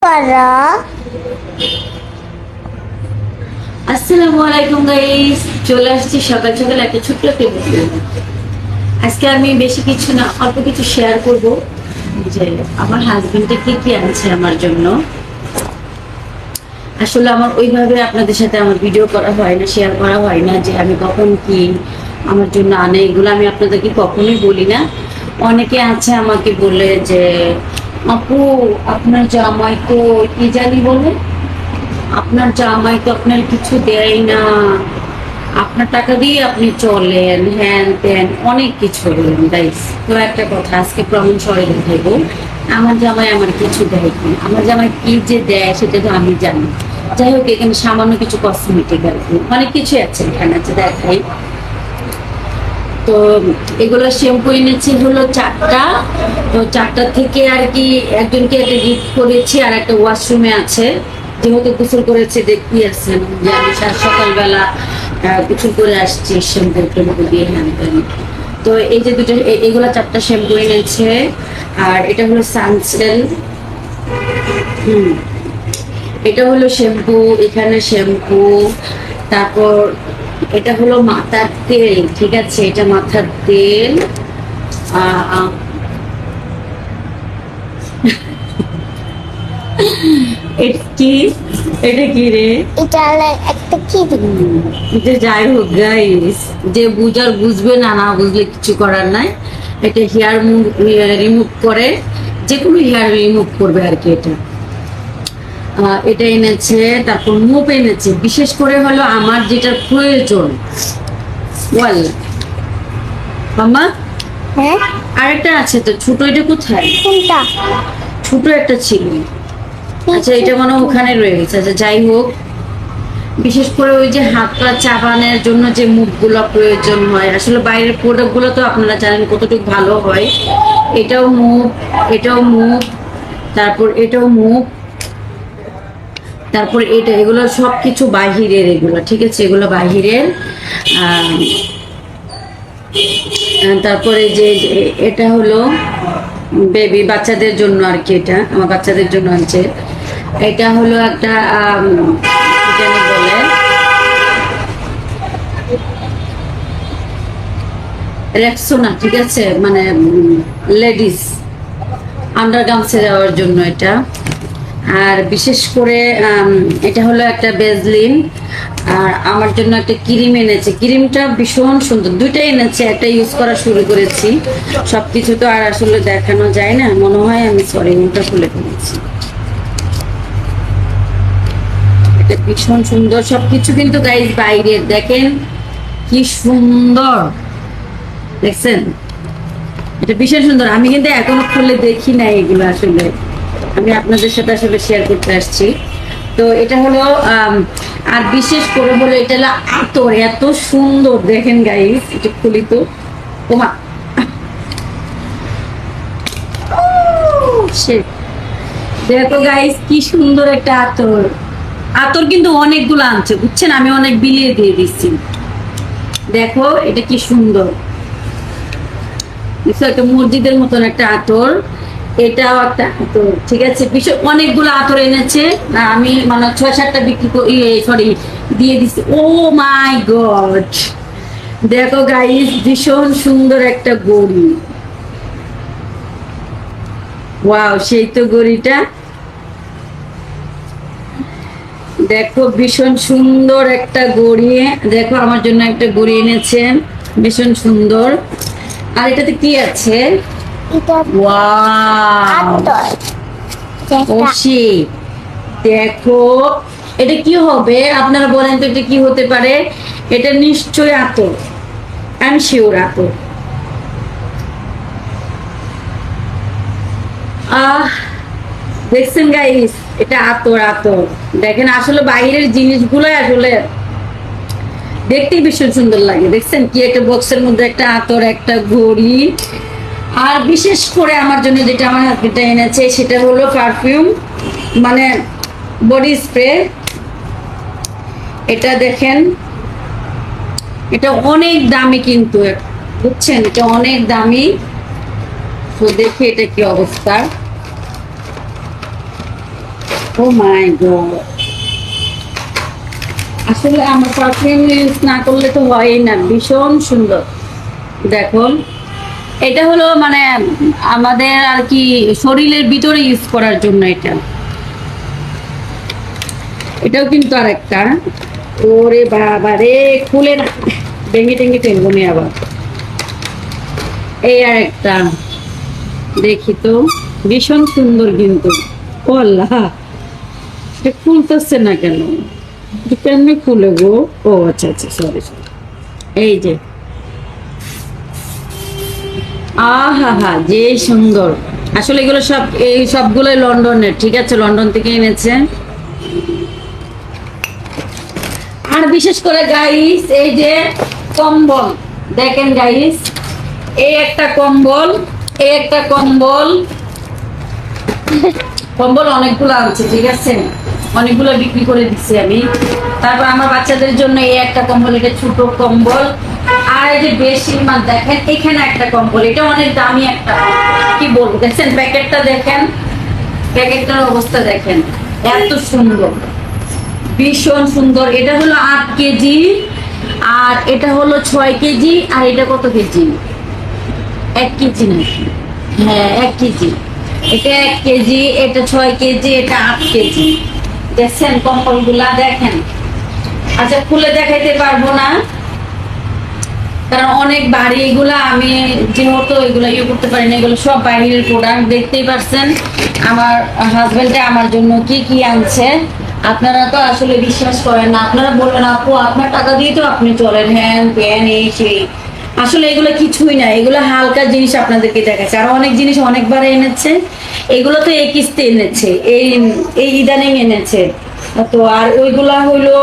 করো। আসসালামু আলাইকুম গাইস, চলে আসছি সকাল সকাল একটা ছোট্ট একটা ভিডিও। আজকে আমি বেশি কিছু না, অল্প কিছু শেয়ার করব যে আমার হাজবেন্ডটা কি কি আনছে আমার জন্য। আসলে আমার ওইভাবে আপনাদের সাথে আমার ভিডিও করা হয় না, শেয়ার করা হয় না যে আমি কখন কি আমার জন্য আনে, এগুলো আমি আপনাদেরকে কখনোই বলি না। অনেকে আছে আমাকে বলে যে আপু আপনার জামাই তো কি জানি বলে, আপনার জামাই তো আপনার কিছু দেয় না, আপনার টাকা দিয়ে আপনি চলেন, হ্যান ত্যান অনেক কিছু বলেন গাইস। তো একটা কথা আজকে প্রমাণ সরে দেখাইবো, আমার জামাই আমার কিছু দেয় কি, আমার জামাই কি যে দেয় সেটা তো আমি জানি। যাই হোক, এখানে সামান্য কিছু কসমেটিক আর কি অনেক কিছু আছে, এখানে আছে দেখাই। তো এগুলো শ্যাম্পু এনেছি হলো 4টা। তো 4টা থেকে আর কি একজনকে একটা গিফট করেছি, আর একটা ওয়াশরুমে আছে, যেহেতু গোসল করেছে দেখতে আসছেন যে আমি সকালবেলা গোসল করে আসছি শ্যাম্পু ট্যাম্পু দিয়ে হ্যান ত্যান। তো এই যে দুটো এগুলো 4টা শ্যাম্পু এনেছে, আর এটা হলো সানসেল। এটা হলো শ্যাম্পু, এখানে শ্যাম্পু, তারপর এটা হলো মাথার তেল, ঠিক আছে, এটা মাথার তেল। এটা কি, এটা কি রে? এটা হলো একটা কি যে যাই হোক গাইস, যে বুঝার বুঝবে, না না বুঝলে কিছু করার নাই। এটা হেয়ার রিমুভ করে, যে কোনো হেয়ার রিমুভ করবে আর কি। এটা এটা এনেছে, তারপর মুভ এনেছে, বিশেষ করে হলো আমার যেটা প্রয়োজন। ওয়াল মামা, হ্যাঁ আরেকটা আছে তো ছোট, এটা কোথায়? কোনটা? ছোট একটা ছিল। আচ্ছা এটা মনে হয় ওখানে রয়ে গেছে। আচ্ছা যাই হোক, বিশেষ করে ওই যে হাত পা চাবানোর জন্য যে মুখগুলো প্রয়োজন হয়, আসলে বাইরের প্রোডাক্টগুলো তো আপনারা জানেন কতটুকু ভালো হয়। এটাও মুখ, এটাও মুখ, তারপর এটাও মুখ, তারপর এটা, এগুলো সবকিছু বাহিরের, এগুলো ঠিক আছে, এগুলো বাহিরের। তারপরে যে এটা হলো বেবি বাচ্চাদের জন্য আর কি, এটা আমার বাচ্চাদের জন্য আছে। এটা হলো একটা কি জানি বলে, রেক্সোনা, ঠিক আছে, মানে লেডিস আন্ডারগার্মেন্টসে যাওয়ার জন্য এটা। আর বিশেষ করে এটা হলো একটা বেজলিন। আর আমার জন্য একটা ক্রিম এনেছে, ক্রিমটা ভীষণ সুন্দর, দুইটাই এনেছে, একটা ইউজ করা শুরু করেছি। সবকিছু তো আর আসলে দেখানো যায় না, মনে হয় আমি সরি ওটা খুলে ফেলেছি। এটা ভীষণ সুন্দর, সবকিছু কিন্তু গাইজ বাইরের, দেখেন কি সুন্দর, দেখছেন, এটা ভীষণ সুন্দর। আমি কিন্তু এখনো খুলে দেখি না এগুলো, আসলে আমি আপনাদের সাথে আসলে শেয়ার করতে আসছি। তো এটা হলো আর বিশেষ করে হলো এটা হলো আতর, এত সুন্দর দেখেন গাইস, এটা খুলি তো, ওমা দেখো গাইস কি সুন্দর একটা আতর। আতর কিন্তু অনেকগুলো আনছে বুঝছেন, আমি অনেক বিলিয়ে দিয়ে দিচ্ছি। দেখো এটা কি সুন্দর, একটা মসজিদের মতন একটা আতর, এটাও একটা আতর, ঠিক আছে। ভীষণ অনেকগুলো আতর এনেছে, আমি মানে 6-7টা বিক্রি সরি দিয়ে দিচ্ছি। ও মাই গড, দেখো গাইস ভীষণ সুন্দর একটা গড়ি, ওয়াও সেই তো গড়িটা, দেখো ভীষণ সুন্দর একটা গড়ি। দেখো আমার জন্য একটা গড়ি এনেছেন, ভীষণ সুন্দর। আর এটাতে কি আছে? এটা ওয়াও, ওশি, দেখো এটা কি হবে আপনারা বলেন তো, এটা কি হতে পারে? এটা নিশ্চয়ই আতর, আই এম শিওর আতর। দেখছেন গাইস, এটা আতর, আতর দেখেন, আসলে বাইরের জিনিসগুলো আসলে দেখতেই ভীষণ সুন্দর লাগে। দেখছেন কি একটা বক্সের মধ্যে একটা আতর, একটা ঘড়ি। আর বিশেষ করে আমার জন্য যেটা আমার হাজবেন্ড এনেছে সেটা হলো পারফিউম, মানে বডি স্প্রে। এটা দেখেন, এটা অনেক দামি কিন্তু, বুঝছেন, এটা অনেক দামি। তো দেখে এটা কি অবস্থা, ও মাই গড, আসলে আমার পারফিউম ইউজ না করলে তো হয় না, ভীষণ সুন্দর। দেখুন, এটা হলো মানে আমাদের আর কি শরীরের ভিতরে ইউজ করার জন্য এটা। এটাও কিন্তু আর একটা, ওরে বাবা রে, খুলে না, ভেঙে টেঙ্গে ফেলবো নি আবার। এই আর একটা, দেখি তো, ভীষণ সুন্দর কিন্তু। ও আল্লাহ, এটা খুলতেছে না কেন? এটা কেমনে খুলে গো? ও আচ্ছা আচ্ছা, সরি সরি। এই যে, আহা হা, যে সুন্দর। আসলে এগুলো সব, এই সবগুলোই লন্ডনের, ঠিক আছে, লন্ডন থেকে এনেছে। আর বিশেষ করে গাইস, এই যে কম্বল দেখেন গাইস, এই একটা কম্বল, এই একটা কম্বল, কম্বল অনেকগুলো আছে, ঠিক আছে, অনেকগুলো বিক্রি করে দিচ্ছি আমি। তারপর আমার বাচ্চাদের জন্য এই একটা কম্বল, এটা ছোট কম্বল। আর এই যে বেশিরভাগ দেখেন, এখানে একটা কম্বল, এটা অনেক দামি একটা, কি বলবো, দেখছেন প্যাকেটটা, দেখেন প্যাকেটটার অবস্থা দেখেন, এত সুন্দর, ভীষণ সুন্দর। এটা হলো 8 কেজি, আর এটা হলো 6 কেজি, আর এটা কত কেজি? 1 কেজি নাকি? হ্যাঁ 1 কেজি। এটা 1 কেজি, এটা 6 কেজি, এটা 8 কেজি। দেখছেন কম্বলগুলা, দেখেন। আচ্ছা, খুলে দেখাইতে পারবো না কারণ অনেক ভারী এগুলা, আমি যেহেতু এগুলো ইয়ে করতে পারি না, এগুলো সব বাইরের প্রোডাক্ট। দেখতেই পারছেন আমার হাজবেন্ডে আমার জন্য কি কি আনছে। আপনারা তো আসলে বিশ্বাস করেন না, আপনারা বলবেন আপু আপনার টাকা দিয়ে তো আপনি চলেন, হ্যান প্যান এই সেই। আসলে এগুলো কিছুই না, এগুলো হালকা জিনিস আপনাদেরকে দেখাচ্ছে। আর অনেক জিনিস অনেকবার এনেছে, এগুলো তো এই কিস্তি এনেছে, এই ইদানিং এনেছে। তো আর ওইগুলা হইলো